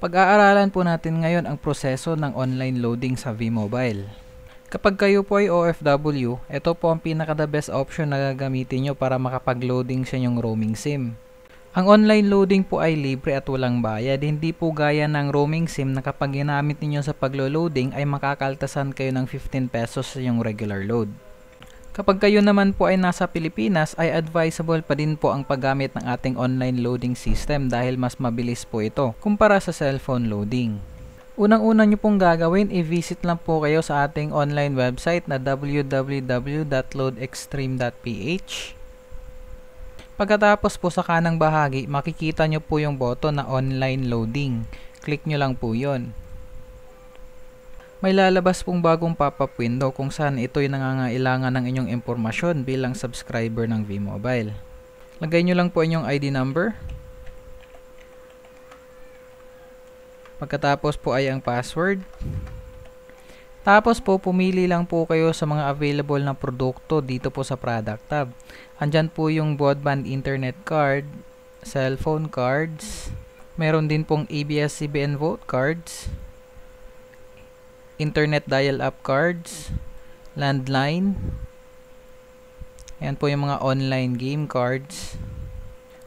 Pag-aaralan po natin ngayon ang proseso ng online loading sa V-Mobile. Kapag kayo po ay OFW, ito po ang pinaka-the best option na gagamitin nyo para makapag-loading sa inyong roaming SIM. Ang online loading po ay libre at walang bayad, hindi po gaya ng roaming SIM na kapag ginamit niyo sa paglo-loading ay makakaltasan kayo ng 15 pesos sa inyong regular load. Kapag kayo naman po ay nasa Pilipinas, ay advisable pa din po ang paggamit ng ating online loading system dahil mas mabilis po ito kumpara sa cellphone loading. Unang-una nyo pong gagawin, i-visit lang po kayo sa ating online website na www.loadextreme.ph. Pagkatapos po sa kanang bahagi, makikita nyo po yung button na online loading. Click nyo lang po yon. May lalabas pong bagong pop-up window kung saan ito'y nangangailangan ng inyong impormasyon bilang subscriber ng V-Mobile. Lagay nyo lang po inyong ID number. Pagkatapos po ay ang password. Tapos po pumili lang po kayo sa mga available na produkto dito po sa product tab. Andyan po yung broadband internet card, cellphone cards, meron din pong ABS-CBN Vote cards, internet dial-up cards, landline. Ayan po yung mga online game cards.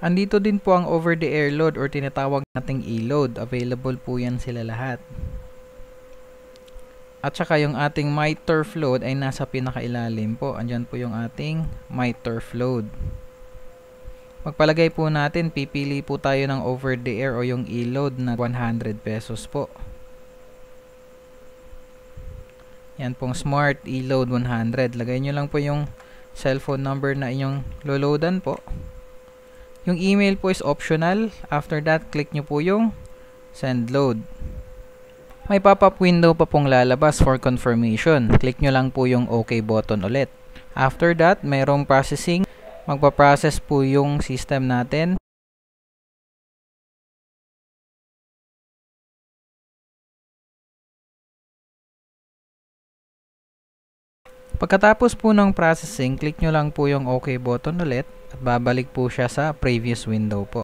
Andito din po ang over-the-air load or tinatawag nating e-load. Available po yan sila lahat. At saka yung ating MyTurf load ay nasa pinakailalim po. Andyan po yung ating MyTurf load. Magpalagay po natin, pipili po tayo ng over-the-air o yung e-load na 100 pesos po. Yan pong Smart E-Load 100. Lagay nyo lang po yung cellphone number na inyong loloadan po. Yung email po is optional. After that, click nyo po yung Send Load. May pop-up window pa pong lalabas for confirmation. Click nyo lang po yung OK button ulit. After that, mayroong processing. Magpa-process po yung system natin. Pagkatapos po ng processing, click nyo lang po yung OK button ulit at babalik po siya sa previous window po.